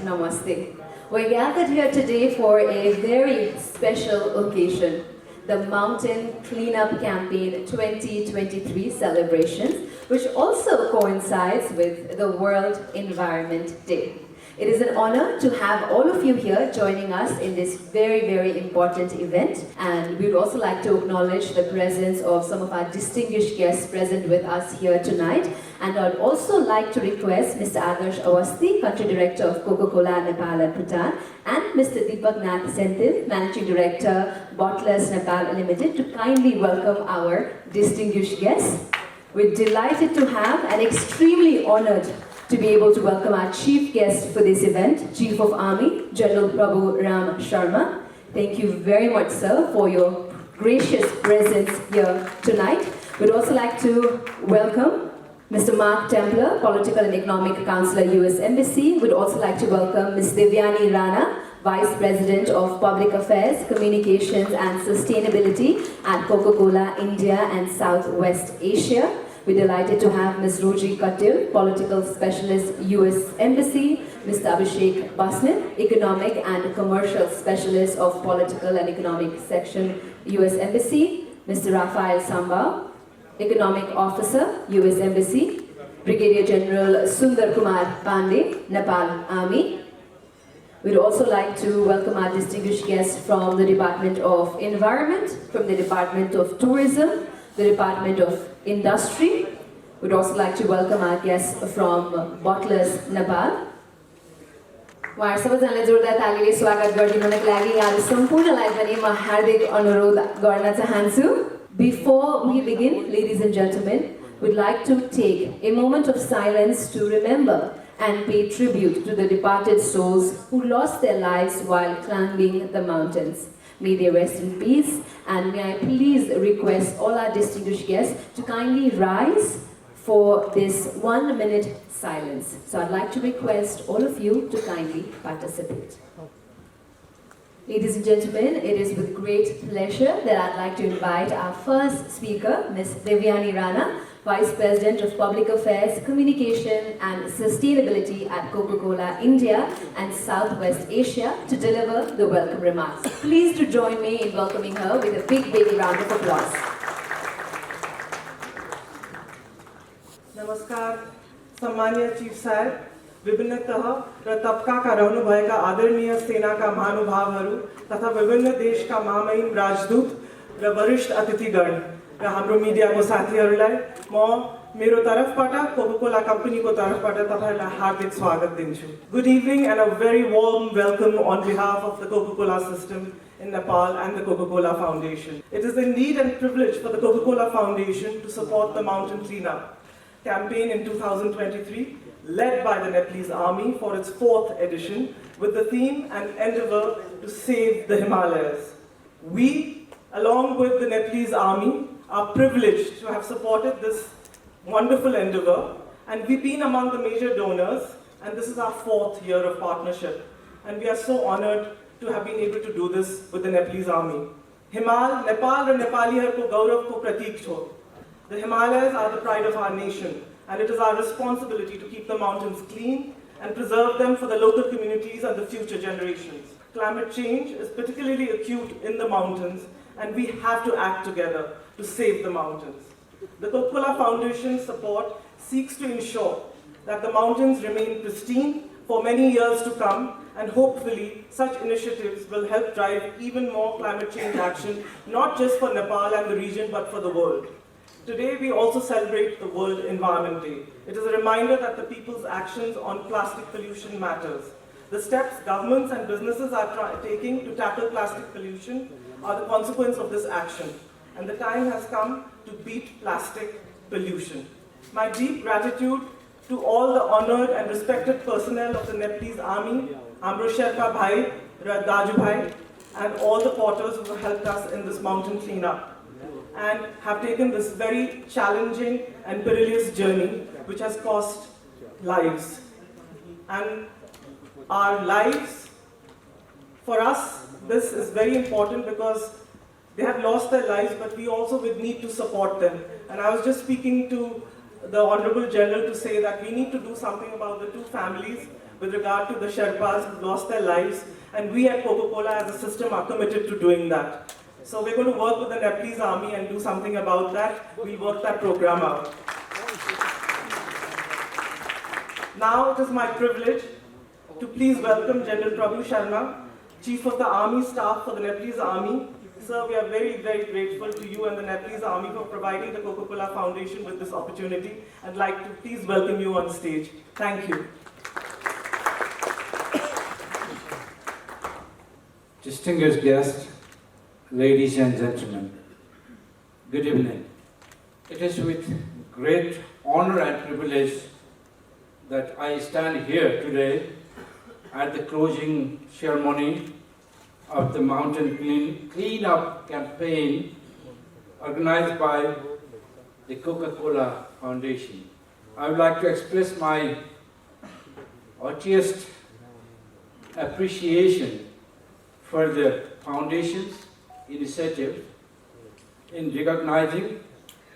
Namaste. We're gathered here today for a very special occasion, the Mountain Cleanup Campaign 2023 celebrations, which also coincides with the World Environment Day. It is an honor to have all of you here joining us in this very, very important event. And we would also like to acknowledge the presence of some of our distinguished guests present with us here tonight. And I'd also like to request Mr. Adarsh Awasthi, Country Director of Coca-Cola Nepal and Bhutan, and Mr. Deepak Nath Senthil, Managing Director, Bottlers Nepal Limited, to kindly welcome our distinguished guests. We're delighted to have and extremely honored to be able to welcome our chief guest for this event, Chief of Army, General Prabhu Ram Sharma. Thank you very much, sir, for your gracious presence here tonight. We'd also like to welcome Mr. Mark Templer, Political and Economic Counselor, U.S. Embassy. We'd also like to welcome Ms. Devyani Rana, Vice President of Public Affairs, Communications and Sustainability at Coca-Cola India and Southwest Asia. We're delighted to have Ms. Roji Katil, Political Specialist, U.S. Embassy, Mr. Abhishek Basnit, Economic and Commercial Specialist of Political and Economic Section, U.S. Embassy, Mr. Rafael Sambao, Economic Officer, U.S. Embassy, Brigadier General Sundar Kumar Pandey, Nepal Army. We'd also like to welcome our distinguished guests from the Department of Environment, from the Department of Tourism, the Department of Industry. We'd also like to welcome our guests from Bottlers Nepal. उहाँहरु सबैजनालाई जोरदार तालीले स्वागत गरिदिनुको लागि यहाँ सम्पूर्णलाई पनि म हार्दिक अनुरोध गर्न चाहन्छु. Before we begin, ladies and gentlemen, we'd like to take a moment of silence to remember and pay tribute to the departed souls who lost their lives while climbing the mountains. May they rest in peace, and may I please request all our distinguished guests to kindly rise for this 1 minute silence. So I'd like to request all of you to kindly participate. Ladies and gentlemen, it is with great pleasure that I'd like to invite our first speaker, Ms. Devyani Rana, Vice President of Public Affairs, Communication and Sustainability at Coca-Cola India and Southwest Asia, to deliver the welcome remarks. Please do join me in welcoming her with a big, big round of applause. Namaskar, Sammaniya Chief Sahib, विभिन्न तह र तबकाका रहनुभएका आदरणीय सेनाका महानुभावहरू तथा विभिन्न देशका महामहिम राजदूत र वरिष्ठ अतिथिगण र हाम्रो मिडियाको साथीहरूलाई म मेरो तर्फबाट कोका-कोला कम्पनीको तर्फबाट तपाईहरुलाई हार्दिक स्वागत दिन्छु. Good evening and a very warm welcome on behalf of the Coca-Cola system in Nepal and the Coca-Cola Foundation. It is indeed a privilege for the Coca-Cola Foundation to support the Mountain Cleanup campaign in 2023, led by the Nepalese Army for its 4th edition, with the theme and endeavor to save the Himalayas. We, along with the Nepalese Army, are privileged to have supported this wonderful endeavor, and we've been among the major donors, and this is our 4th year of partnership. And we are so honored to have been able to do this with the Nepalese Army. Nepal and Nepaliहरूको गौरवको प्रतीक हो. The Himalayas are the pride of our nation, and it is our responsibility to keep the mountains clean and preserve them for the local communities and the future generations. Climate change is particularly acute in the mountains, and we have to act together to save the mountains. The Coca-Cola Foundation's support seeks to ensure that the mountains remain pristine for many years to come, and hopefully such initiatives will help drive even more climate change action, not just for Nepal and the region, but for the world. Today, we also celebrate the World Environment Day. It is a reminder that the people's actions on plastic pollution matters. The steps governments and businesses are taking to tackle plastic pollution are the consequence of this action. And the time has come to beat plastic pollution. My deep gratitude to all the honored and respected personnel of the Nepalese Army, Amro Sherpa Bhai, Daju Bhai, and all the porters who have helped us in this mountain cleanup and have taken this very challenging and perilous journey which has cost lives. And our lives, for us, this is very important because they have lost their lives, but we also would need to support them. And I was just speaking to the Honorable General to say that we need to do something about the two families with regard to the Sherpas who lost their lives. And we at Coca-Cola as a system are committed to doing that. So we're going to work with the Nepalese Army and do something about that. We'll work that program out. Now it is my privilege to please welcome General Prabhu Sharma, Chief of the Army Staff for the Nepalese Army. Sir, we are very, very grateful to you and the Nepalese Army for providing the Coca-Cola Foundation with this opportunity. I'd like to please welcome you on stage. Thank you. Distinguished guests, ladies and gentlemen, good evening. It is with great honor and privilege that I stand here today at the closing ceremony of the Mountain Cleanup campaign organized by the Coca-Cola Foundation. I would like to express my heartiest appreciation for the Foundation's initiative in recognizing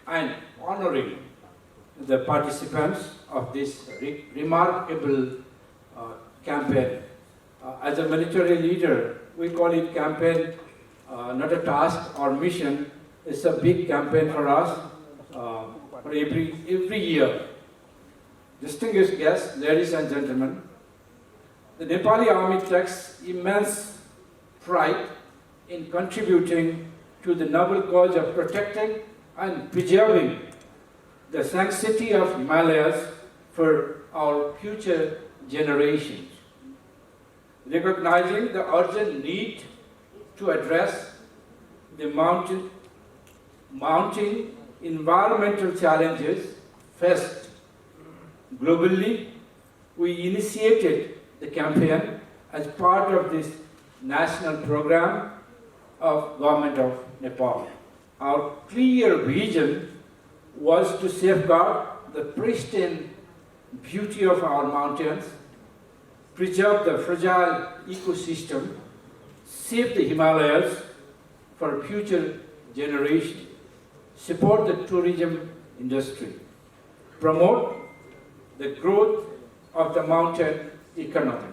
and honoring the participants of this remarkable campaign. As a military leader, we call it campaign, not a task or mission. It's a big campaign for us for every year. Distinguished guests, ladies and gentlemen, the Nepali Army takes immense pride in contributing to the noble cause of protecting and preserving the sanctity of Himalayas for our future generations. Recognizing the urgent need to address the mounting environmental challenges faced globally, we initiated the campaign as part of this national program of Government of Nepal. Our clear vision was to safeguard the pristine beauty of our mountains, preserve the fragile ecosystem, save the Himalayas for future generations, support the tourism industry, promote the growth of the mountain economy,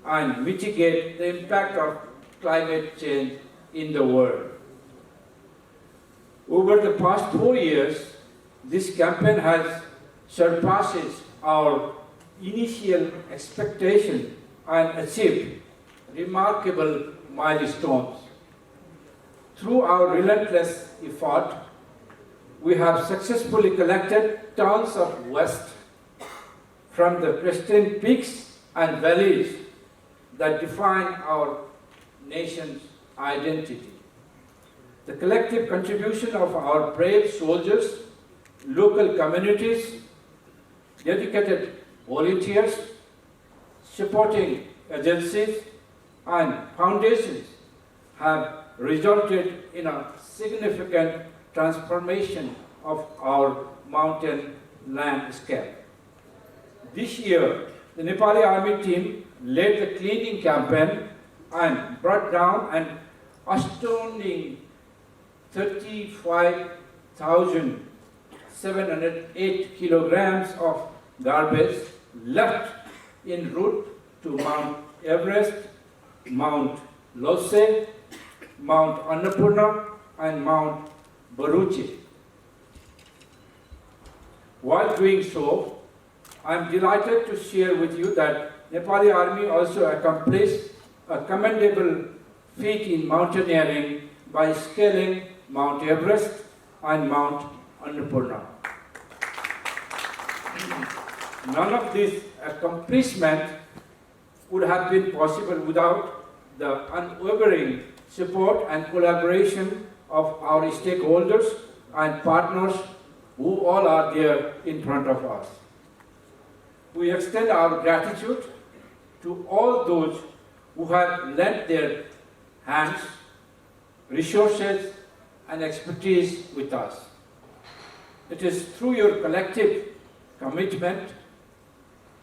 and mitigate the impact of climate change in the world. Over the past 4 years, this campaign has surpassed our initial expectation and achieved remarkable milestones. Through our relentless effort, we have successfully collected tons of waste from the pristine peaks and valleys that define our nation's identity. The collective contribution of our brave soldiers, local communities, dedicated volunteers, supporting agencies, and foundations have resulted in a significant transformation of our mountain landscape. This year, the Nepali Army team led the cleaning campaign and brought down an astounding 35,708 kilograms of garbage left en route to Mount Everest, Mount Lhotse, Mount Annapurna, and Mount Baruchi. While doing so, I am delighted to share with you that Nepali Army also accomplished a commendable feat in mountaineering by scaling Mount Everest and Mount Annapurna. None of this accomplishment would have been possible without the unwavering support and collaboration of our stakeholders and partners who all are there in front of us. we extend our gratitude to all those who have lent their hands, resources, and expertise with us. It is through your collective commitment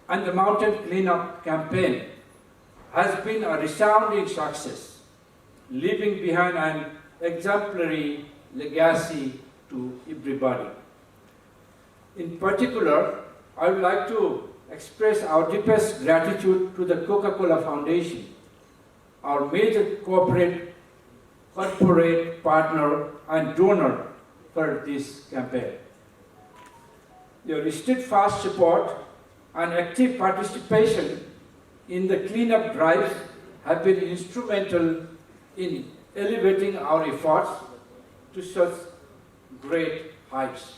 and the mountain cleanup campaign has been a resounding success, leaving behind an exemplary legacy to everybody. In particular, I would like to express our deepest gratitude to the Coca-Cola Foundation, our major corporate partner and donor for this campaign. Your steadfast support and active participation in the cleanup drives have been instrumental in elevating our efforts to such great heights.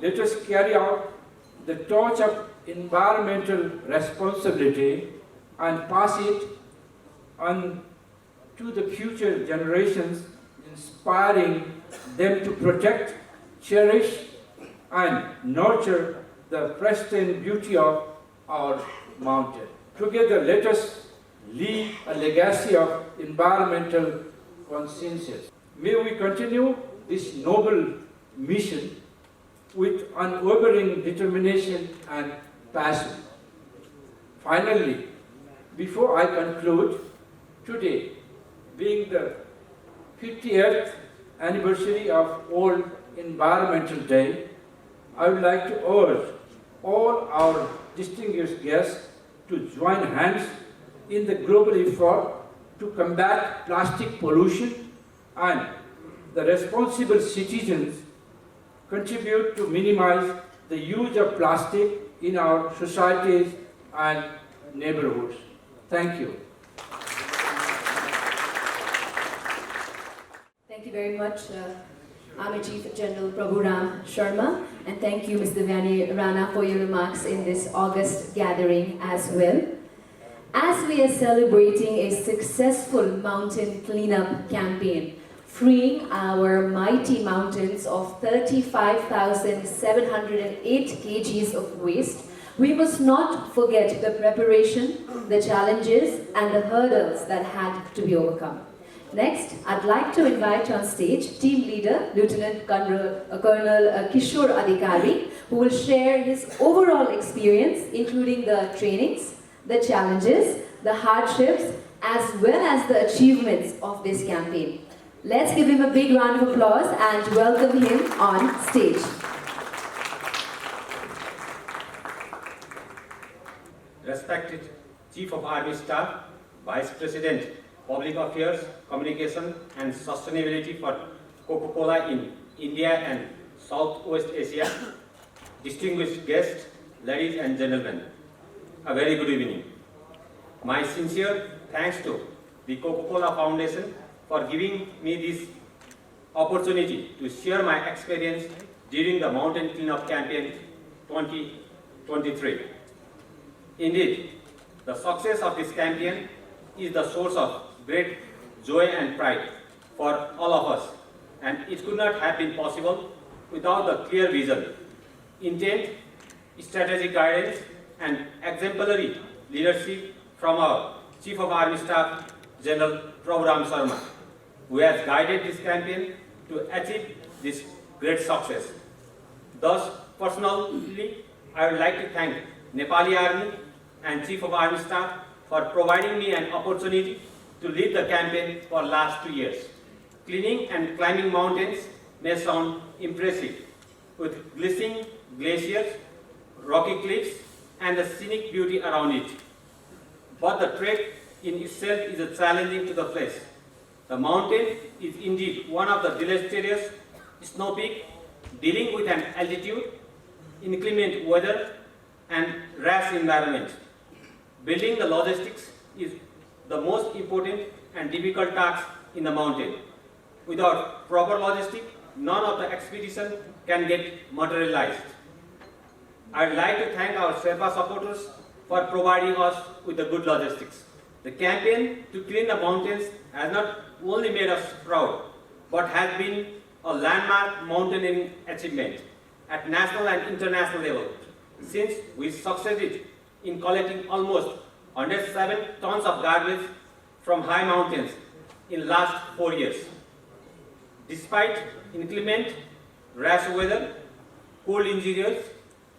Let us carry out the torch of environmental responsibility and pass it on to the future generations, inspiring them to protect, cherish, and nurture the pristine beauty of our mountain. Together, let us leave a legacy of environmental conscience. May we continue this noble mission with unwavering determination and passion. Finally, before I conclude, today being the 50th anniversary of World Environmental Day, I would like to urge all our distinguished guests to join hands in the global effort to combat plastic pollution, and the responsible citizens contribute to minimize the use of plastic in our societies and neighborhoods. Thank you. Thank you very much, Army Chief General Prabhu Ram Sharma, and thank you, Ms. Devyani Rana, for your remarks in this August gathering as well. As we are celebrating a successful mountain cleanup campaign, freeing our mighty mountains of 35,708 kgs of waste, we must not forget the preparation, the challenges, and the hurdles that had to be overcome. Next, I'd like to invite on stage Team Leader Lieutenant Colonel Kishore Adhikari, who will share his overall experience, including the trainings, the challenges, the hardships, as well as the achievements of this campaign. Let's give him a big round of applause and welcome him on stage. Respected Chief of Army Staff, Vice President, Public Affairs, Communication and Sustainability for Coca-Cola in India and Southwest Asia, distinguished guests, ladies and gentlemen, a very good evening. My sincere thanks to the Coca-Cola Foundation for giving me this opportunity to share my experience during the Mountain Cleanup Campaign 2023. Indeed, the success of this campaign is the source of great joy and pride for all of us, and it could not have been possible without the clear vision, intent, strategic guidance, and exemplary leadership from our Chief of Army Staff, General Prabhu Ram Sharma, who has guided this campaign to achieve this great success. Thus, personally, I would like to thank Nepali Army and Chief of Army Staff for providing me an opportunity to lead the campaign for last 2 years. Cleaning and climbing mountains may sound impressive, with glistening glaciers, rocky cliffs, and the scenic beauty around it. But the trek in itself is challenging to the flesh. The mountain is indeed one of the deleterious snow peaks, dealing with an altitude, inclement weather, and rash environment. Building the logistics is the most important and difficult task in the mountain. Without proper logistics, none of the expedition can get materialized. I would like to thank our Sherpa supporters for providing us with the good logistics. The campaign to clean the mountains has not only made us proud, but has been a landmark mountaineering achievement at national and international level. since we succeeded in collecting almost 107 tons of garbage from high mountains in last 4 years. Despite inclement rash weather, cold injuries,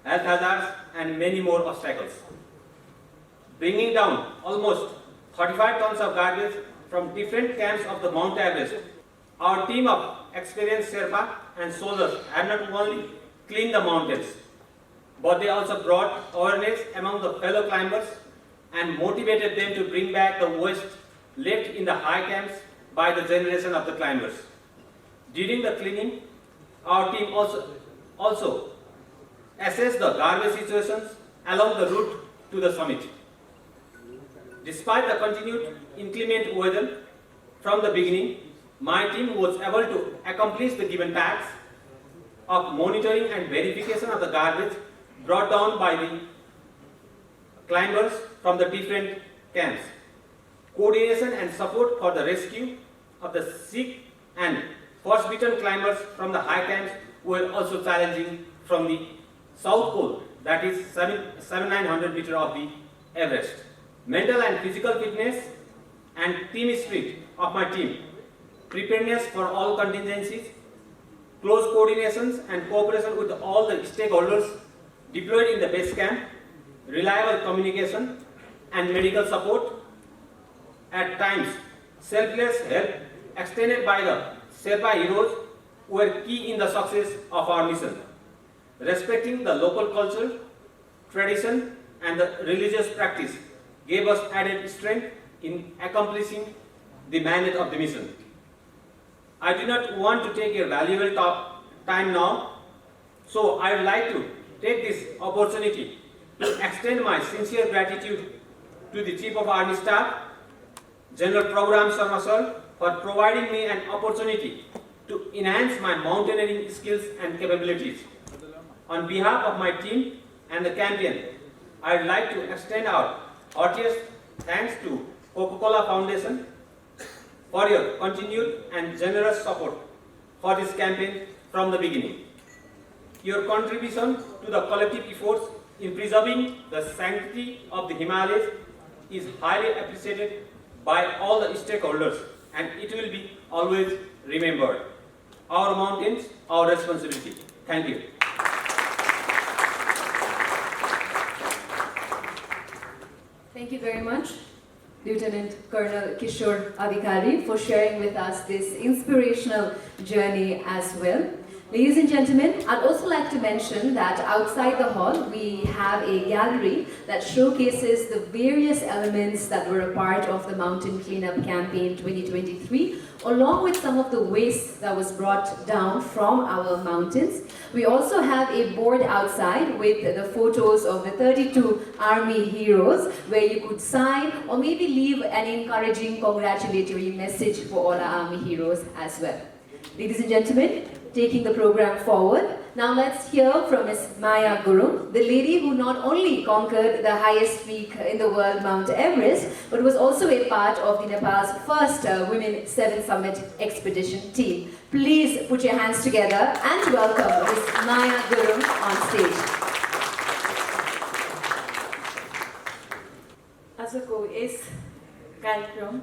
health hazards, and many more obstacles. Bringing down almost 35 tons of garbage from different camps of the Mount Everest, our team of experienced Sherpa and soldiers have not only cleaned the mountains, but they also brought awareness among the fellow climbers and motivated them to bring back the waste left in the high camps by the generation of the climbers. During the cleaning, our team also assessed the garbage situations along the route to the summit. Despite the continued inclement weather from the beginning, my team was able to accomplish the given tasks of monitoring and verification of the garbage brought down by the climbers from the different camps. Coordination and support for the rescue of the sick and first-beaten climbers from the high camps were also challenging from the South Pole, that is 7,900 meters of the Everest. Mental and physical fitness and team spirit of my team, preparedness for all contingencies, close coordinations and cooperation with all the stakeholders deployed in the base camp, reliable communication and medical support, at times selfless help extended by the Sherpa heroes were key in the success of our mission. Respecting the local culture, tradition and the religious practice gave us added strength in accomplishing the mandate of the mission. I do not want to take your valuable time now, so I would like to take this opportunity to extend my sincere gratitude to the Chief of Army Staff, General Program Sharma Sir, for providing me an opportunity to enhance my mountaineering skills and capabilities. On behalf of my team and the campaign, I would like to extend our heartiest thanks to Coca-Cola Foundation for your continued and generous support for this campaign from the beginning. Your contribution to the collective efforts in preserving the sanctity of the Himalayas is highly appreciated by all the stakeholders, and it will be always remembered. Our mountains, our responsibility. Thank you. Thank you very much, Lieutenant Colonel Kishore Adhikari, for sharing with us this inspirational journey as well. Ladies and gentlemen, I'd also like to mention that outside the hall, we have a gallery that showcases the various elements that were a part of the Mountain Cleanup Campaign 2023, along with some of the waste that was brought down from our mountains. We also have a board outside with the photos of the 32 Army heroes, where you could sign or maybe leave an encouraging congratulatory message for all our Army heroes as well. Ladies and gentlemen, taking the program forward, now let's hear from Ms. Maya Gurung, the lady who not only conquered the highest peak in the world, Mount Everest, but was also a part of the Nepal's first Women 7 Summit Expedition team. Please put your hands together and welcome Ms. Maya Gurung on stage. आजको yes कार्यक्रम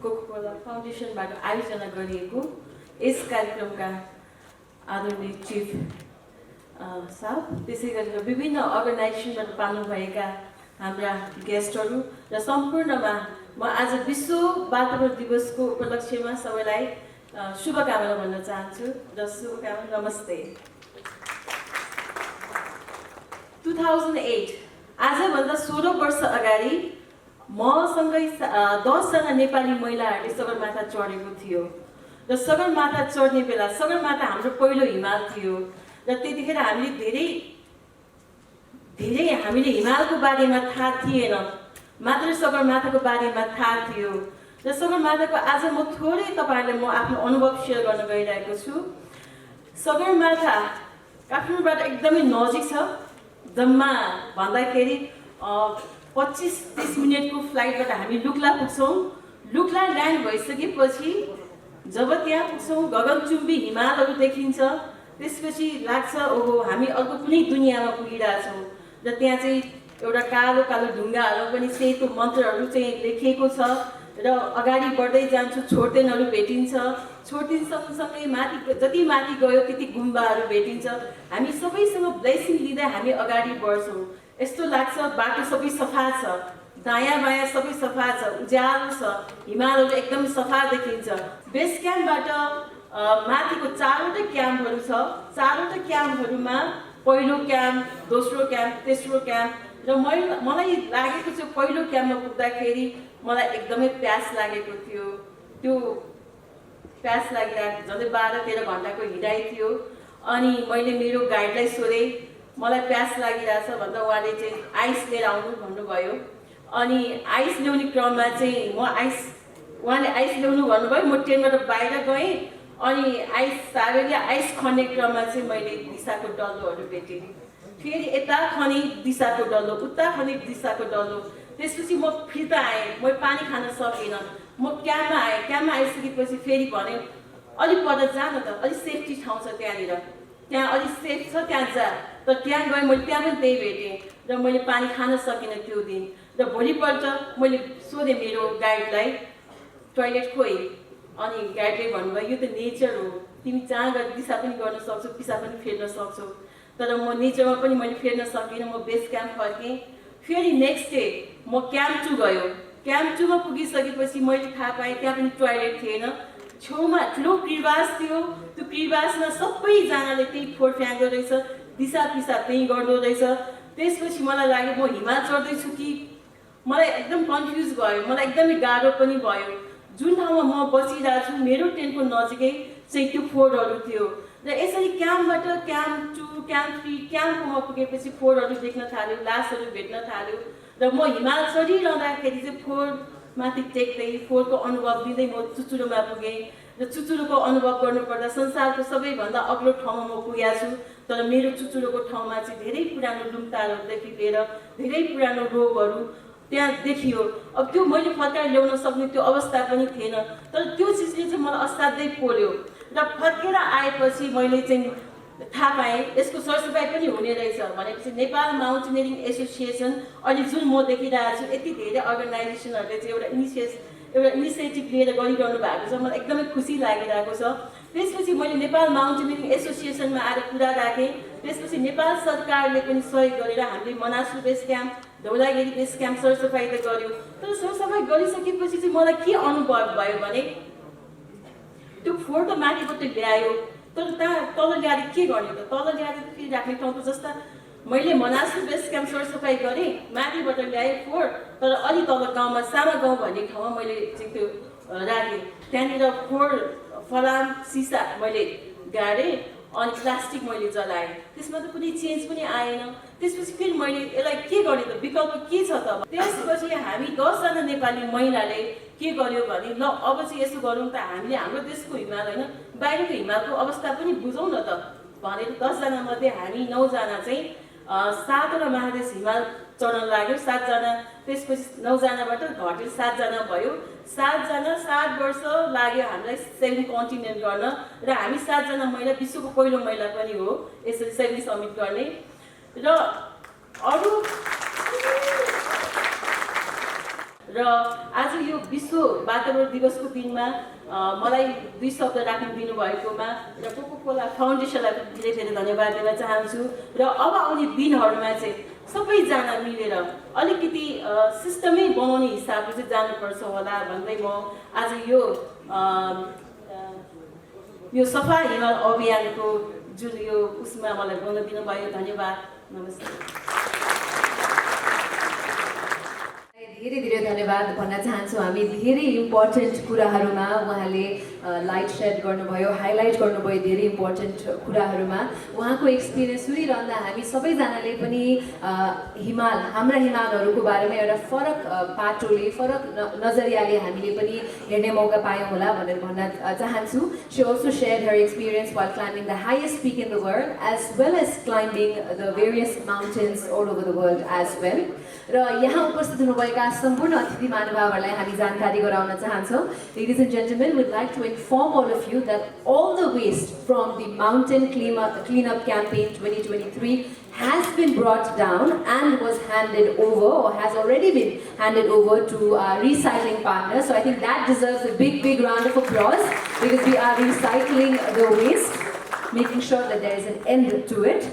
Coca Cola फाउन्डेसनबाट आयोजना गरिएको yes कार्यक्रमका आदरणीय chief साहब, त्यसै गरेर विभिन्न अर्गनाइजेसनबाट पाल्नुभएका हाम्रा गेस्टहरू र सम्पूर्णमा म आज विश्व वातावरण दिवसको उपलक्ष्यमा सबैलाई शुभकामना भन्न चाहन्छु र शुभकामना नमस्ते। 2008 आजभन्दा 16 वर्ष अगाडि मसँगै 10 जना नेपाली महिलाहरूले सगरमाथा चढेको थियो र सगरमाथा चढ्ने बेला सगरमाथा हाम्रो पहिलो हिमाल थियो र त्यतिखेर हामीले धेरै हामीले हिमालको बारेमा थाहा थिएन, मात्र सगरमाथाको बारेमा थाहा थियो र सगरमाथाको आज म थोरै तपाईहरुलाई म आफ्नो अनुभव शेयर गर्न गइरहेको छु। सगरमाथा काठमाडौँबाट एकदमै नजिक छ, जम्मा भन्दाखेरि 25-30 मिनेटको फ्लाइटबाट हामी लुक्ला पुग्छौं। लुक्ला ल्यान्ड भइसकेपछि जब त्यहाँ पुग्छौं गगनचुम्बी हिमालहरू देखिन्छ त्यसपछि लाग्छ ओहो हामी अर्को कुनै दुनियाँमा पुगिरहेछौँ र त्यहाँ चाहिँ एउटा कालो कालो ढुङ्गाहरू पनि सेतो मन्त्रहरू चाहिँ लेखिएको छ र अगाडि बढ्दै जान्छु छोड्देनहरू भेटिन्छ छोड्देन सँगसँगै माथि जति माथि गयो त्यति गुम्बाहरू भेटिन्छ हामी सबैसँग ब्लेसिङ लिँदै हामी अगाडि बढ्छौँ यस्तो लाग्छ बाटो सबै सफा छ दायाँ बायाँ सबै सफा छ उज्यालो छ हिमालहरू एकदम सफा देखिन्छ बेस क्याम्पबाट माथिको 4वटा क्याम्पहरू छ 4वटा क्याम्पहरूमा पहिलो क्याम्प दोस्रो क्याम्प तेस्रो क्याम्प र मलाई लागेको चाहिँ पहिलो क्याम्पमा पुग्दाखेरि मलाई एकदमै प्यास लागेको थियो त्यो प्यास लागिरहेको झन्डै 12-13 घन्टाको हिँडाइ थियो अनि मैले मेरो गाइडलाई सोधेँ मलाई प्यास लागिरहेछ भन्दा उहाँले चाहिँ आइस लिएर आउनु भन्नुभयो अनि आइस ल्याउने क्रममा चाहिँ उहाँले आइस ल्याउनु भन्नुभयो म ट्रेनबाट बाहिर गएँ अनि आइस सावेरले आइस खन्ने क्रममा चाहिँ मैले दिशाको डल्लोहरू भेटेँ फेरि यता खने दिशाको डल्लो उता खने दिशाको डल्लो त्यसपछि म फिर्ता आएँ म पानी खान सकिनँ म क्याम्पमा आएँ क्याम्पमा आइसकेपछि फेरि भने अलिक पर जा न त अलिक सेफ्टी ठाउँ छ त्यहाँनिर त्यहाँ अलिक सेफ छ त्यहाँ जा तर त्यहाँ गएँ मैले त्यहाँ पनि त्यही भेटेँ र मैले पानी खान सकिनँ त्यो दिन र भोलिपल्ट मैले सोधेँ मेरो गाइडलाई टोइलेट खोइ अनि गाइडले भन्नुभयो यो त नेचर हो तिमी जहाँ गएर दिशा पनि गर्न सक्छौ पिसा पनि फेर्न सक्छौ तर म नेचरमा पनि मैले फेर्न सकिनँ म बेस क्याम्प फर्केँ फेरि नेक्स्ट डे म क्याम्प 2 गयो क्याम्प 2 मा पुगिसकेपछि मैले थाहा पाएँ त्यहाँ पनि टोइलेट थिएन छेउमा ठुलो कृवास थियो त्यो कृवासमा सबैजनाले त्यही फोहोर फ्याँक्दो रहेछ दिशा पिसाब त्यही गर्दो रहेछ त्यसपछि मलाई लाग्यो म हिमाल चढ्दैछु कि मलाई एकदम कन्फ्युज भयो मलाई एकदमै गाह्रो पनि भयो जुन ठाउँमा म बसिरहेको छु मेरो टेन्टको नजिकै चाहिँ त्यो फोहोरहरू थियो र यसरी क्याम्पबाट क्याम्प 2 क्याम्प 3 क्याम्पमा पुगेपछि फोहोरहरू देख्न थाल्यो लासहरू भेट्न थाल्यो र म हिमाल चढिरहँदाखेरि चाहिँ फोहोरमाथि टेक्दै फोहोरको अनुभव लिँदै म चुचुरोमा पुगेँ र चुचुरोको अनुभव गर्नुपर्दा संसारको सबैभन्दा अग्लो ठाउँमा म पुगेको छु तर मेरो चुचुरोको ठाउँमा चाहिँ धेरै पुरानो लुम्तारहरूदेखि लिएर धेरै पुरानो रोगहरू त्यहाँ देखियो अब त्यो मैले फर्काएर ल्याउन सक्ने त्यो अवस्था पनि थिएन तर त्यो चिजले चाहिँ मलाई असाध्यै पोल्यो र फर्केर आएपछि मैले चाहिँ थाहा पाएँ यसको सरसफाइ पनि हुने रहेछ भनेपछि नेपाल माउन्टेनियरिङ एसोसिएसन अहिले जुन म देखिरहेको छु यति धेरै अर्गनाइजेसनहरूले चाहिँ एउटा इनिसिएटिभ लिएर गरिरहनु भएको छ मलाई एकदमै खुसी लागिरहेको छ त्यसपछि मैले नेपाल माउन्टेनियरिङ एसोसिएसनमा आएर कुरा राखेँ त्यसपछि नेपाल सरकारले पनि सहयोग गरेर हामीले Manaslu base camp Dhaulagiri base camp सरसफाइ त गर्यो तर सरसफाइ गरिसकेपछि चाहिँ मलाई के अनुभव भयो भने त्यो फोहोर त माथिबाट ल्यायो तर तल ल्याएर के गर्ने त तल ल्याएर फेरि राख्ने ठाउँ त जस्ता मैले मनासु बेस क्याम्प सरसफाइ गरेँ माथिबाट ल्याएँ फोहोर तर अलि तल गाउँमा सामा गाउँ भन्ने ठाउँमा मैले चाहिँ त्यो राखेँ त्यहाँनिर फोहोर फलाम सिसा मैले गाडेँ अनि प्लास्टिक मैले जलाएँ त्यसमा त कुनै चेन्ज पनि आएन त्यसपछि फेरि मैले यसलाई के गर्ने त विकल्प के छ त त्यसपछि हामी 10 जना नेपाली महिलाले के गर्यो भने ल अब चाहिँ यसो गरौँ त हामीले हाम्रो देशको हिमाल होइन बाहिरको हिमालको अवस्था पनि बुझौँ न त भनेर 10 जना मध्ये हामी 9 जना चाहिँ 7वटा महादेश हिमाल चढ्न लाग्यो 7 जना त्यसपछि 9 जनाबाट घटेर 7 जना भयो 7 जना 7 वर्ष लाग्यो हामीलाई 7 कन्टिनेन्ट गर्न र हामी 7 जना महिला विश्वको पहिलो महिला पनि हो यसरी 7 समिट गर्ने र अरू र आज यो विश्व वातावरण दिवसको दिनमा मलाई 2 शब्द राख्न दिनुभएकोमा र कोका-कोला फाउन्डेसनलाई धेरै धेरै धन्यवाद दिन चाहन्छु र अब आउने दिनहरूमा चाहिँ सबैजना मिलेर अलिकति सिस्टमै बनाउने हिसाबले चाहिँ जानुपर्छ होला भन्दै म आज यो सफा हिमाल अभियानको जुन यो उसमा मलाई बोल्न दिनुभयो धन्यवाद नमस्ते धेरै धेरै धन्यवाद भन्न चाहन्छु हामी धेरै इम्पोर्टेन्ट कुराहरूमा उहाँले लाइट सेड गर्नुभयो हाइलाइट गर्नुभयो धेरै इम्पोर्टेन्ट कुराहरूमा उहाँको एक्सपिरियन्स सुनिरहँदा हामी सबैजनाले पनि हाम्रा हिमालहरूको बारेमा एउटा फरक पाटोले फरक नजरियाले हामीले पनि हेर्ने मौका पायौँ होला भनेर भन्न चाहन्छु she also shared her experience while climbing the highest peak in the world as well as climbing the various mountains all over the world as well र यहाँ उपस्थित हुनुभएका सम्पूर्ण अतिथि महानुभावहरूलाई हामी जानकारी गराउन चाहन्छौँ. Ladies and gentlemen, we'd like to inform all of you that all the waste from the Mountain Cleanup Campaign 2023 has been brought down and was handed over, or has already been handed over to our recycling partners. So I think that deserves a big, big round of applause, because we are recycling the waste, making sure that there is an end to it.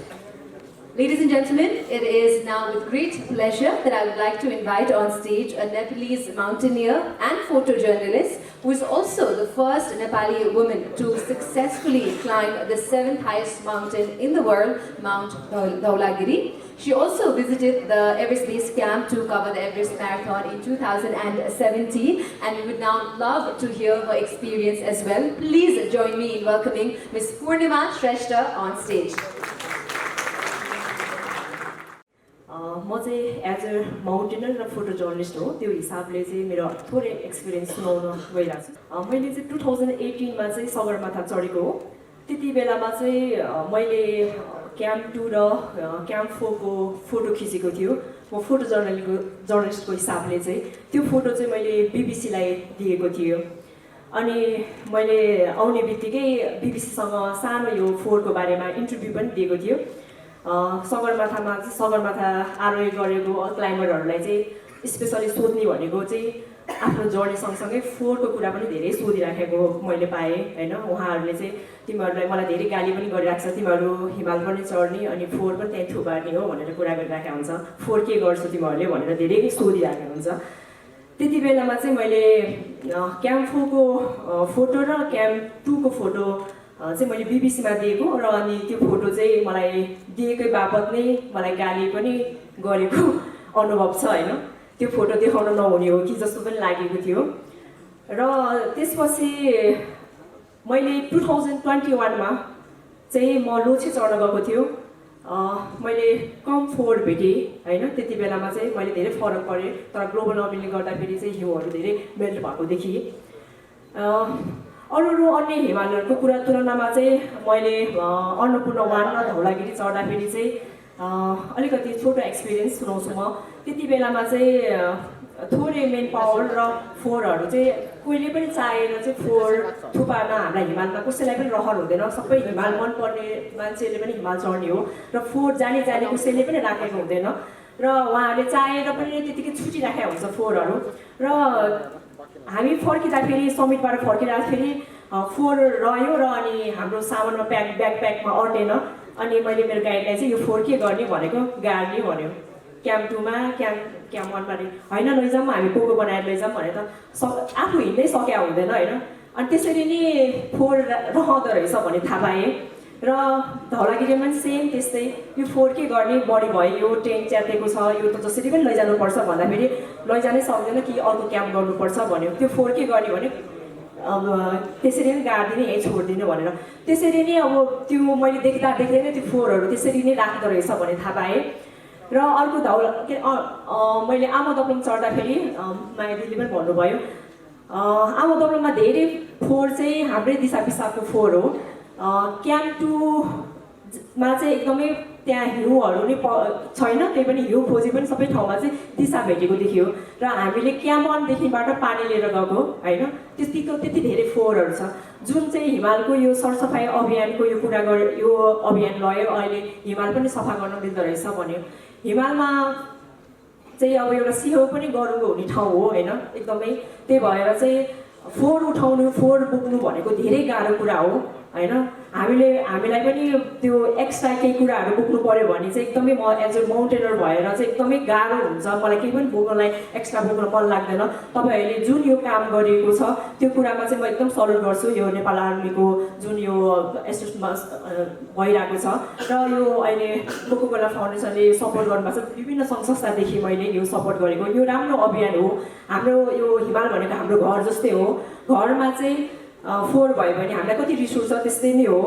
Ladies and gentlemen, it is now with great pleasure that I would like to invite on stage a Nepalese mountaineer and photojournalist who is also the first Nepali woman to successfully climb the 7th highest mountain in the world, Mount Dhaulagiri. She also visited the Everest Base Camp to cover the Everest Marathon in 2017, and we would now love to hear her experience as well. Please join me in welcoming Ms. Purnima Shrestha on stage. म चाहिँ as a mountaineer र photo journalist हो. त्यो हिसाबले चाहिँ मेरो थोरै experience सुनाउन गइरहेको छु. मैले चाहिँ 2018मा चाहिँ सगरमाथा चढेको हो. त्यति बेलामा चाहिँ मैले क्याम्प 2 र क्याम्प 4 को फोटो खिचेको थियो. म फोटो जर्नलिस्टको हिसाबले चाहिँ त्यो फोटो चाहिँ मैले बिबिसीलाई दिएको थियो. अनि मैले आउने बित्तिकै बिबिसीसँग सानो यो फोहोरको बारेमा इन्टरभ्यू पनि दिएको थियो. सगरमाथा आरोहण गरेको क्लाइम्बरहरूलाई चाहिँ स्पेसली सोध्ने भनेको चाहिँ आफ्नो जर्नी सँगसँगै फोहोरको कुरा पनि धेरै सोधिराखेको मैले पाएँ होइन. उहाँहरूले चाहिँ तिमीहरूलाई मलाई धेरै गाली पनि गरिरहेको छ, तिमीहरू हिमाल पनि चढ्ने अनि फोहोर पनि त्यहीँ थुपार्ने हो भनेर कुरा गरिराखेको हुन्छ. फोहोर के गर्छौ तिमीहरूले भनेर धेरै सोधिराखेको हुन्छ. त्यति बेलामा चाहिँ मैले क्याम्प 4 को फोटो र क्याम्प 2 को फोटो चाहिँ मैले बिबिसीमा दिएको, र अनि त्यो फोटो चाहिँ मलाई दिएकै बापत नै मलाई गाली पनि गरेको अनुभव छ होइन. त्यो फोटो देखाउन नहुने हो कि जस्तो पनि लागेको थियो. र त्यसपछि मैले 2021मा चाहिँ म लोछे चढ्न गएको थियो. मैले कम फोहोर भेटेँ होइन. त्यति बेलामा चाहिँ मैले धेरै फरक परेँ, तर ग्लोबल वार्मिङले गर्दाखेरि चाहिँ हिउँहरू धेरै मेल्ट भएको देखिएँ. अरू अन्य हिमालहरूको कुरा तुलनामा चाहिँ मैले अन्नपूर्ण 1 र धौलागिरी चढ्दाखेरि चाहिँ अलिकति छोटो एक्सपिरियन्स सुनाउँछु म. त्यति बेलामा चाहिँ थोरै मेन पावर र फोहोरहरू चाहिँ कोहीले पनि चाहेर चाहिँ फोहोर थुपार्न हाम्रा हिमालमा कसैलाई पनि रहर हुँदैन. सबै हिमाल मनपर्ने मान्छेले पनि हिमाल चढ्ने हो, र फोहोर जाने कसैले पनि राखेको हुँदैन, र उहाँहरूले चाहेर पनि त्यतिकै छुटिराखेको हुन्छ फोहोरहरू. र हामी फर्किँदाखेरि समिटबाट फर्किँदाखेरि फोहोर रह्यो, र अनि हाम्रो सामानमा ब्याकप्याकमा अटेन. अनि मैले मेरो गाइडलाई चाहिँ यो फोहोर के गर्ने भनेको, गाड्ने भन्यो. क्याम्प 2 मा क्याम्प 1 मा होइन लैजाउँ हामी पोको बनाएर लैजाउँ भने त आफू हिँड्दै सकिया हुँदैन होइन. अनि त्यसरी नै फोहोर रहँदो रहेछ भन्ने थाहा पाएँ. र धौलागिरीमा पनि सेम त्यस्तै, यो फोहोर के गर्ने, बढी भयो, यो टेन्ट च्यातेको छ, यो त जसरी पनि लैजानुपर्छ भन्दाखेरि लैजानै सक्दैन कि अर्को क्याम्प गर्नुपर्छ भन्यो. त्यो फोहोर के गर्ने भने अब त्यसरी नै गाडिदिने, यहीँ छोडिदिनु भनेर. त्यसरी नै अब त्यो मैले देख्दै नै त्यो फोहोरहरू त्यसरी नै राख्दो रहेछ भन्ने थाहा पाएँ. र अर्को मैले आमादप्लुङ चढ्दाखेरि माया दिदीले पनि भन्नुभयो, आमादप्लुङमा धेरै फोहोर चाहिँ हाम्रै दिसा पिसाबको फोहोर हो. क्याम्प 2 मा चाहिँ एकदमै त्यहाँ हिउँहरू नै छैन, त्यही पनि हिउँ खोजे पनि सबै ठाउँमा चाहिँ दिसा भेटेको देखियो. र हामीले क्याम्प 1 देखिबाट पानी लिएर गएको होइन. त्यति धेरै फोहोरहरू छ. जुन चाहिँ हिमालको यो सरसफाइ अभियानको यो कुरा यो अभियान लयो, अहिले हिमाल पनि सफा गर्न मिल्दो रहेछ भन्यो. हिमालमा चाहिँ अब एउटा सिहो पनि गरुङ्गो हुने ठाउँ हो होइन एकदमै. त्यही भएर चाहिँ फोहोर उठाउनु, फोहोर बोक्नु भनेको धेरै गाह्रो कुरा हो होइन. हामीलाई पनि त्यो एक्स्ट्रा केही कुराहरू बोक्नु पऱ्यो भने चाहिँ एकदमै म एज अ माउन्टेनर भएर चाहिँ एकदमै गाह्रो हुन्छ. मलाई केही पनि बोक्नलाई एक्स्ट्रा बोक्न मन लाग्दैन. तपाईँहरूले जुन यो काम गरेको छ त्यो कुरामा चाहिँ म एकदम सल्युट गर्छु. यो नेपाल आर्मीको जुन यो एसोसिएसनमा भइरहेको छ, र यो अहिले कोकोकोला फाउन्डेसनले सपोर्ट गर्नुभएको छ. विभिन्न सङ्घ संस्थादेखि मैले यो सपोर्ट गरेको. यो राम्रो अभियान हो. हाम्रो यो हिमाल भनेको हाम्रो घर जस्तै हो. घरमा चाहिँ फोहोर भयो भने हामीलाई कति रिस उठ्छ त्यस्तै नै हो.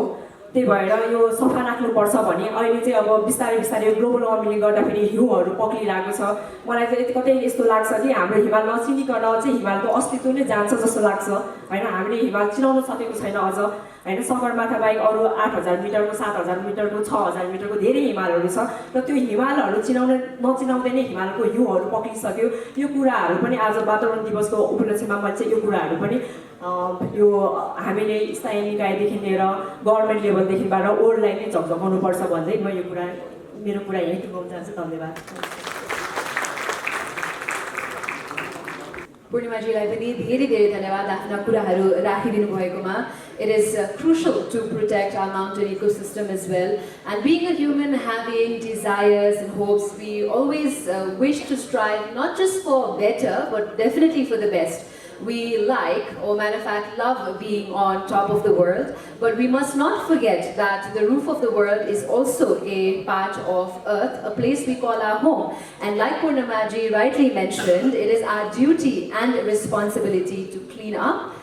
त्यही भएर यो सफा राख्नुपर्छ भने अहिले चाहिँ अब बिस्तारै बिस्तारै ग्लोबल वार्मिङले गर्दाखेरि हिउँहरू पक्लिरहेको छ। मलाई चाहिँ कतै यस्तो लाग्छ कि हाम्रो हिमाल नचिनिकन चाहिँ हिमालको अस्तित्व नै जान्छ जस्तो लाग्छ होइन। हामीले हिमाल चिनाउन सकेको छैन अझ होइन। सगरमाथा बाहेक अरू 8000 मिटरको 7000 मिटरको 6000 मिटरको धेरै हिमालहरू छ र त्यो हिमालहरू नचिनाउँदै नै हिमालको हिउँहरू पक्लिसक्यो। यो कुराहरू पनि आज वातावरण दिवसको उपलक्ष्यमा मैले चाहिँ यो कुराहरू पनि यो हामीले स्थायी निकायदेखि लिएर गभर्मेन्ट लेभलदेखिबाट ओल्डलाई नै झकझकाउनुपर्छ भन्दै म यो कुरा मेरो कुरा यहीँ टुङ्गाउन चाहन्छु। धन्यवाद। पूर्णिमाजीलाई पनि धेरै धेरै धन्यवाद आफ्ना कुराहरू राखिदिनु भएकोमा। It is crucial to protect our mountain ecosystem as well. And being a human having desires and hopes, we always wish to strive not just for better, but definitely for the best. We like, or matter of fact, love being on top of the world, but we must not forget that the roof of the world is also a part of earth, a place we call our home. And like Purnamaji rightly mentioned, it is our duty and responsibility to clean up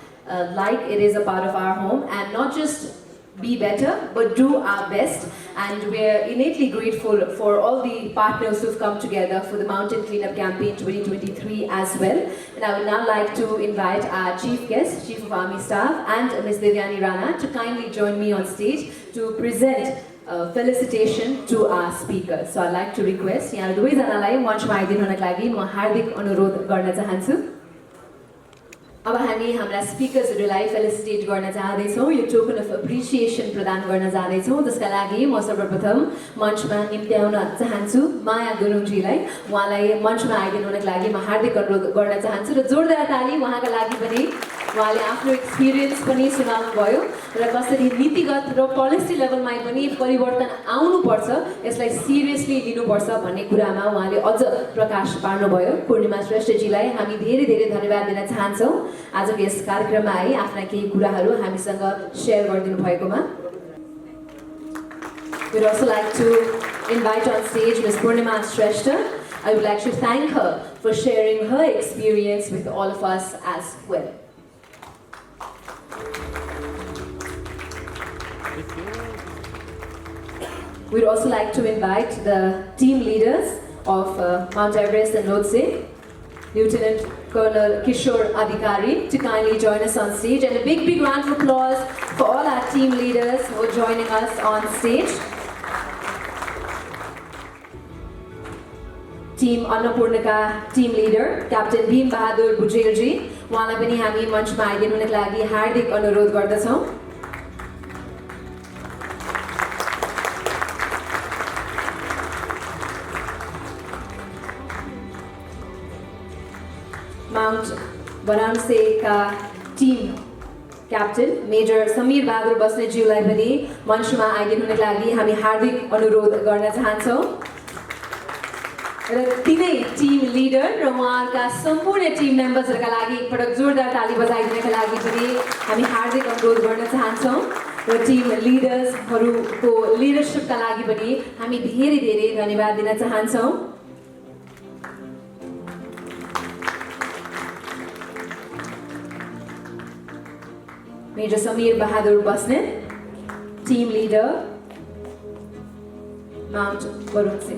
like it is a part of our home, and not just be better, but do our best. And we're innately grateful for all the partners who've come together for the Mountain Cleanup Campaign 2023 as well. And I would now like to invite our Chief Guest, Chief of Army Staff, and Ms. Devyani Rana to kindly join me on stage to present felicitation to our speakers. So I'd like to request, यहाँ दुवैजनालाई मञ्चमा आइदिनु हुनका लागि म हार्दिक अनुरोध गर्न चाहन्छु। अब हामी हाम्रा स्पिकर्सहरूलाई फेलिसिटेट गर्न चाहदैछौँ, यो टोकन अफ एप्रिसिएसन प्रदान गर्न जाँदैछौँ, जसका लागि म सर्वप्रथम मञ्चमा निम्त्याउन चाहन्छु माया गुरुङजीलाई। उहाँलाई मञ्चमा आइदिनु हुनका लागि म हार्दिक अनुरोध गर्न चाहन्छु र जोरदार ताली उहाँका लागि पनि। उहाँले आफ्नो एक्सपिरियन्स पनि सुनाउनु भयो र कसरी नीतिगत र पोलिसी लेभलमा पनि परिवर्तन आउनुपर्छ, यसलाई सिरियसली लिनुपर्छ भन्ने कुरामा उहाँले अझ प्रकाश पार्नुभयो। पूर्णिमा श्रेष्ठजीलाई हामी धेरै धेरै धन्यवाद दिन चाहन्छौँ आजको यस कार्यक्रममा आई आफ्ना केही कुराहरू हामीसँग सेयर गरिदिनु भएकोमा। We'd also like to invite on stage Ms. Purnima Shrestha. I would like to thank her for sharing her experience with all of us as well. We'd also like to invite the team leaders of Mount Everest and Lhotse, Lieutenant Colonel Kishore Adhikari, to kindly join us on stage. And a big round of applause for all our team leaders who are joining us on stage. Team Annapurnaka team leader, Captain Bhim Bahadur Bujelji, उहाँलाई पनि हामी मञ्चमा आइदिनु हुनका लागि हार्दिक अनुरोध गर्दछौँ। Mount Varanasi का टीम क्याप्टन मेजर समीर बहादुर बस्नेतज्यूलाई पनि मञ्चमा आइदिनु हुनका लागि हामी हार्दिक अनुरोध गर्न चाहन्छौँ। र तिनै टिम लिडर र उहाँका सम्पूर्ण टिम मेम्बर्सहरूका लागि एकपटक जोरदार ताली बजाइदिनका लागि पनि हामी हार्दिक अनुरोध गर्न चाहन्छौँ। र टिम लिडर्सहरूको लिडरसिपका लागि पनि हामी धेरै धेरै धन्यवाद दिन चाहन्छौँ। Major Samir Bahadur Basnet, team leader, Mount Varanasi.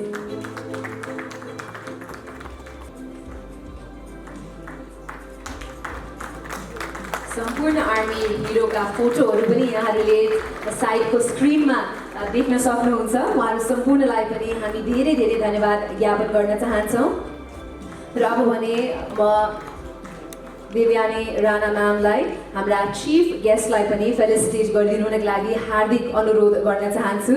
सम्पूर्ण आर्मी हिरोका फोटोहरू पनि यहाँहरूले साइडको स्क्रिनमा देख्न सक्नुहुन्छ। उहाँहरू सम्पूर्णलाई पनि हामी धेरै धेरै धन्यवाद ज्ञापन गर्न चाहन्छौँ। र अब भने म देवयानी राणा म्यामलाई हाम्रा चिफ गेस्टलाई पनि फेलिसिटेट गरिदिनु हुनका लागि हार्दिक अनुरोध गर्न चाहन्छु।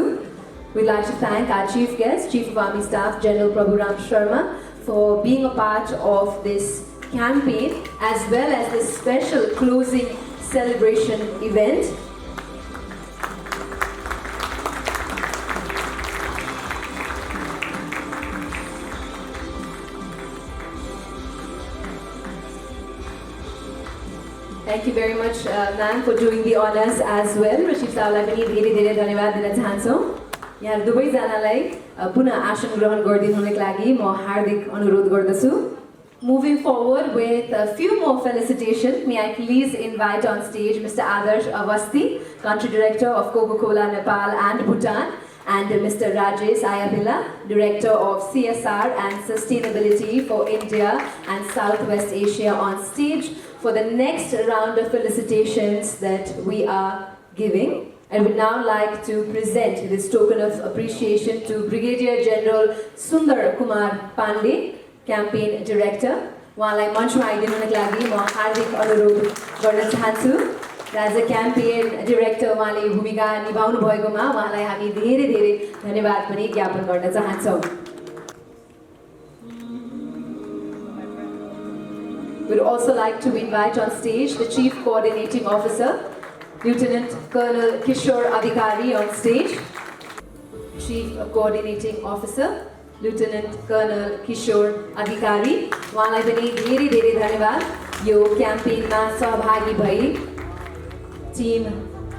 We'd like to thank our chief guest, Chief of Army Staff General Prabhuram Sharma, for being a part of this campaign as well as this special closing celebration event. Thank you very much, ma'am, for doing the honors as well. Rashid साहबलाई पनि धेरै धेरै धन्यवाद दिन चाहन्छौँ। यहाँ दुवैजनालाई पुनः आसन ग्रहण गरिदिनु हुनका लागि म हार्दिक अनुरोध गर्दछु। Moving forward with a few more felicitations, may I please invite on stage Mr. Adarsh Avasti, Country Director of Coca-Cola Nepal and Bhutan, and Mr. Rajesh Ayabila, Director of CSR and Sustainability for India and Southwest Asia on stage for the next round of felicitations that we are giving. I would now like to present this token of appreciation to Brigadier General Sundar Kumar Pandey, Campaign Director. उहाँलाई मञ्चमा आइदिनुको लागि म हार्दिक अनुरोध गर्न चाहन्छु। As a campaign director उहाँले भूमिका निभाउनु भएकोमा उहाँलाई हामी धेरै धेरै धन्यवाद पनि ज्ञापन गर्न चाहन्छौँ। We'd also like to invite on stage the Chief Coordinating Officer, Lieutenant Colonel Kishore Adhikari on stage. Chief Coordinating Officer, Lieutenant Colonel Kishore Adhikari. उहाँलाई पनि धेरै धेरै धन्यवाद यो क्याम्पेनमा सहभागी भई टिम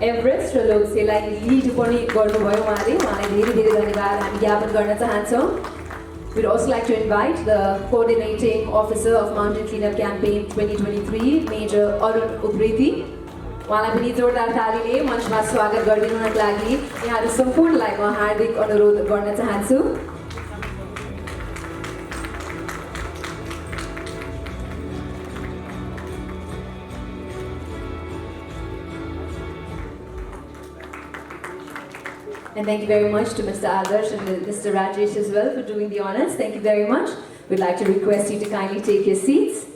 एभरेस्ट र लोकसेलाई लिड पनि गर्नुभयो उहाँले धेरै धेरै धन्यवाद हामी ज्ञापन गर्न चाहन्छौँ। We'd also like to invite the Coordinating Officer of Mountain Cleanup Campaign 2023, Major Arun Upreti. उहाँलाई पनि जोरदार तालीले मञ्चमा स्वागत गरिदिनुको लागि यहाँहरू सम्पूर्णलाई म हार्दिक अनुरोध गर्न चाहन्छु। And thank you very much to Mr. Adarsh and Mr. Rajesh as well for doing the honors. Thank you very much. We'd like to request you to kindly take your seats.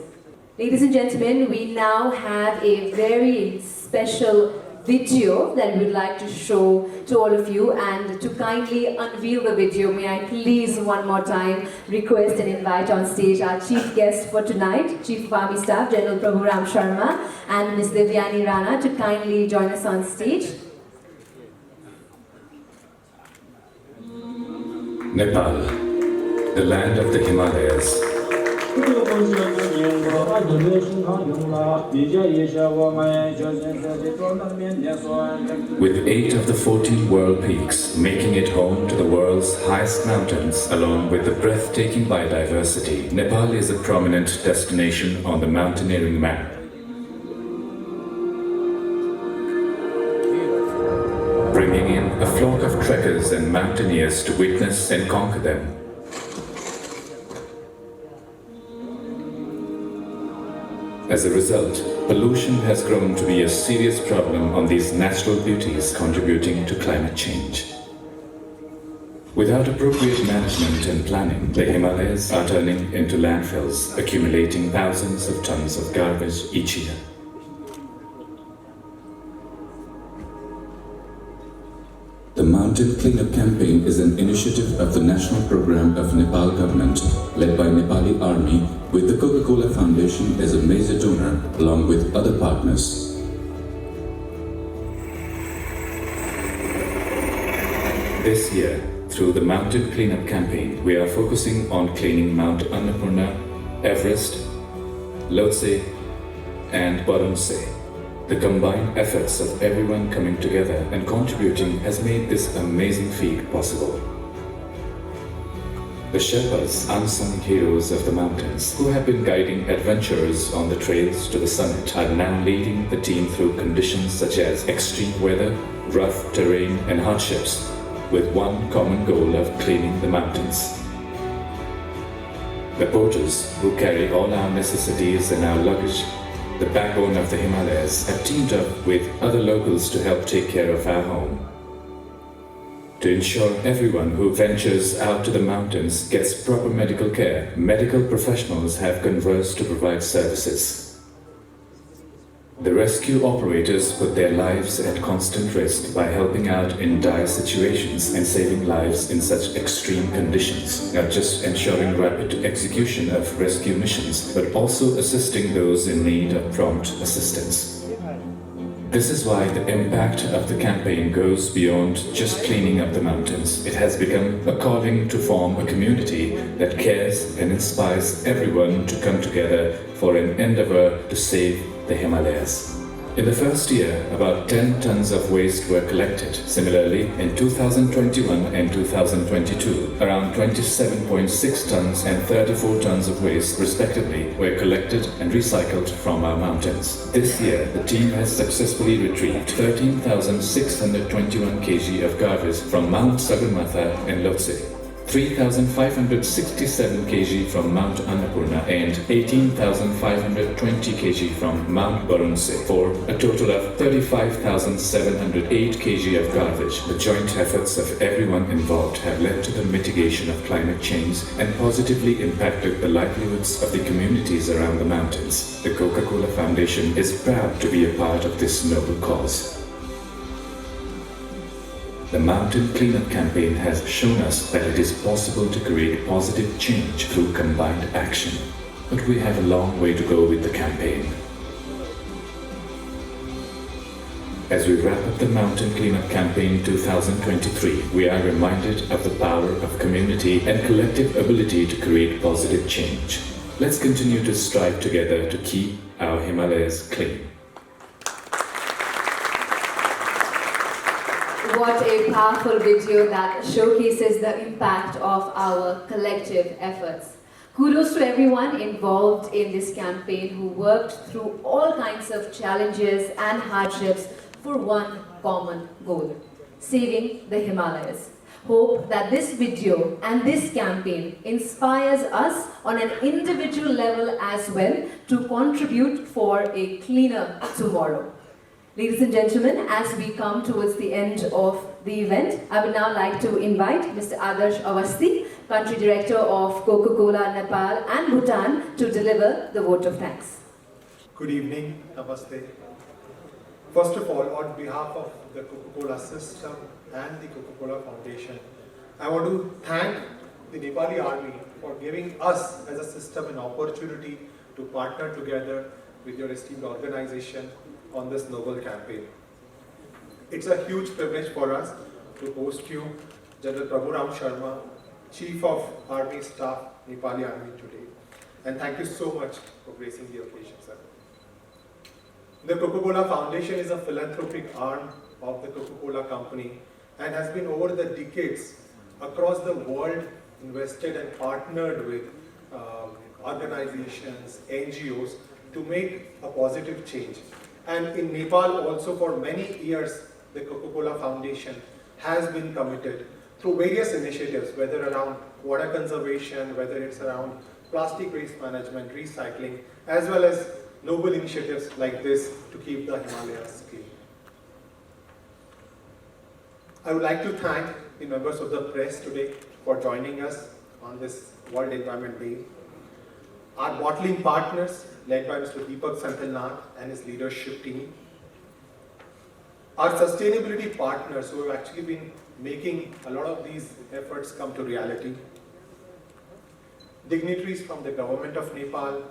Ladies and gentlemen, we now have a very special video that we would like to show to all of you, and to kindly unveil the video, may I please one more time request and invite on stage our chief guest for tonight, Chief of Army Staff General Prabhu Ram Sharma and Ms. Devyani Rana to kindly join us on stage. Nepal, the land of the Himalayas. With 8 of the 14 world peaks, making it home to the world's highest mountains, along with the breathtaking biodiversity, Nepal is a prominent destination on the mountaineering map. Bringing in a flock of trekkers and mountaineers to witness and conquer them. As a result, pollution has grown to be a serious problem on these natural beauties, contributing to climate change. Without appropriate management and planning, the Himalayas are turning into landfills, accumulating thousands of tons of garbage each year. The Mountain Cleanup Campaign is an initiative of the National Program of Nepal Government, led by Nepali Army, with the Coca-Cola Foundation as a major donor, along with other partners. This year, through the Mountain Cleanup Campaign, we are focusing on cleaning Mount Annapurna, Everest, Lhotse, and Barumse. The combined efforts of everyone coming together and contributing has made this amazing feat possible. The Sherpas, unsung heroes of the mountains, who have been guiding adventurers on the trails to the summit, are now leading the team through conditions such as extreme weather, rough terrain, and hardships, with one common goal of cleaning the mountains. The porters, who carry all our necessities and our luggage, the backbone of the Himalayas, have teamed up with other locals to help take care of our home. To ensure everyone who ventures out to the mountains gets proper medical care, medical professionals have converged to provide services. The rescue operators put their lives at constant risk by helping out in dire situations and saving lives in such extreme conditions, not just ensuring rapid execution of rescue missions, but also assisting those in need of prompt assistance. This is why the impact of the campaign goes beyond just cleaning up the mountains. It has become a calling to form a community that cares and inspires everyone to come together for an endeavor to save the Himalayas. In the first year, about 10 tons of waste were collected. Similarly, in 2021 and 2022, around 27.6 tons and 34 tons of waste, respectively, were collected and recycled from our mountains. This year, the team has successfully retrieved 13,621 kg of garbage from Mount Sagarmatha in Lhotse, 3,567 kg from Mount Annapurna and 18,520 kg from Mount Barunse, for a total of 35,708 kg of garbage. The joint efforts of everyone involved have led to the mitigation of climate change and positively impacted the livelihoods of the communities around the mountains. The Coca-Cola Foundation is proud to be a part of this noble cause. The Mountain Cleanup Campaign has shown us that it is possible to create positive change through combined action. But we have a long way to go with the campaign. As we wrap up the Mountain Cleanup Campaign 2023, we are reminded of the power of community and collective ability to create positive change. Let's continue to strive together to keep our Himalayas clean. What a powerful video that showcases the impact of our collective efforts. Kudos to everyone involved in this campaign who worked through all kinds of challenges and hardships for one common goal: saving the Himalayas. Hope that this video and this campaign inspires us on an individual level as well to contribute for a cleaner tomorrow. Ladies and gentlemen, as we come towards the end of the event, I would now like to invite Mr. Adarsh Awasthi, Country Director of Coca-Cola Nepal and Bhutan, to deliver the vote of thanks. Good evening, Namaste. First of all, on behalf of the Coca-Cola system and the Coca-Cola Foundation, I want to thank the Nepali Army for giving us as a system an opportunity to partner together with your esteemed organization on this noble campaign. It's a huge privilege for us to host you, General Prabhu Ram Sharma, Chief of Army Staff, Nepali Army today. And thank you so much for gracing the occasion, sir. The Coca-Cola Foundation is a philanthropic arm of the Coca-Cola Company and has been over the decades across the world invested and partnered with organizations, NGOs to make a positive change. And in Nepal also for many years, the Coca-Cola Foundation has been committed through various initiatives, whether around water conservation, whether it's around plastic waste management, recycling, as well as noble initiatives like this to keep the Himalayas clean. I would like to thank the members of the press today for joining us on this World Environment Day. Our bottling partners, led by Mr. Deepak Santalnath and his leadership team. Our sustainability partners who have actually been making a lot of these efforts come to reality. Dignitaries from the government of Nepal,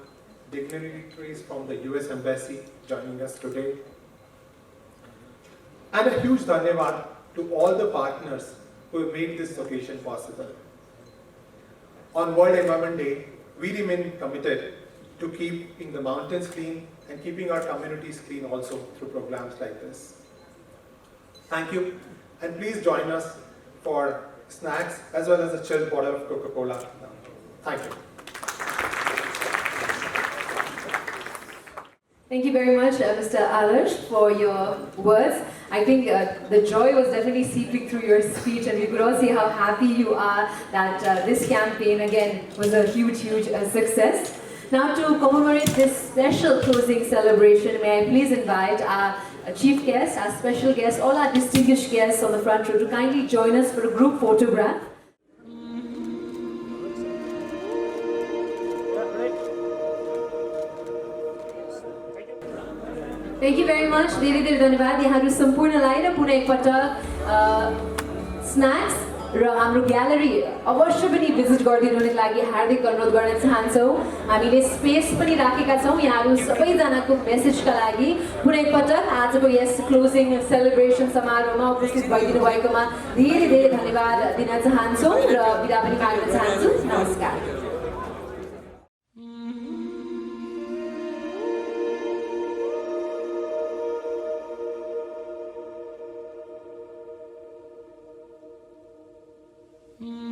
dignitaries from the US Embassy joining us today. And a huge dhanyavad to all the partners who have made this occasion possible. On World Environment Day, we remain committed to keeping the mountains clean and keeping our communities clean also through programs like this. Thank you, and please join us for snacks as well as a chilled bottle of Coca-Cola. Thank you. Thank you very much, Mr. Adarsh, for your words. I think the joy was definitely seeping through your speech, and we could all see how happy you are that this campaign, again, was a huge success. Now, to commemorate this special closing celebration, may I please invite our chief guest, our special guests, all our distinguished guests on the front row to kindly join us for a group photograph. Thank you very much. धेरै धेरै धन्यवाद यहाँहरु सम्पूर्णलाई र पुनः एकपटक snacks र हाम्रो gallery अवश्य पनि visit गरिदिनुको लागि हार्दिक अनुरोध गर्न चाहन्छौँ। हामीले स्पेस पनि राखेका छौँ यहाँहरु सबैजनाको मेसेजका लागि। पुनः एकपटक आजको यस क्लोजिङ सेलिब्रेसन समारोहमा उपस्थित भइदिनु भएकोमा धेरै धेरै धन्यवाद दिन चाहन्छौँ र बिदा पनि माग्न चाहन्छु। नमस्कार। Mm.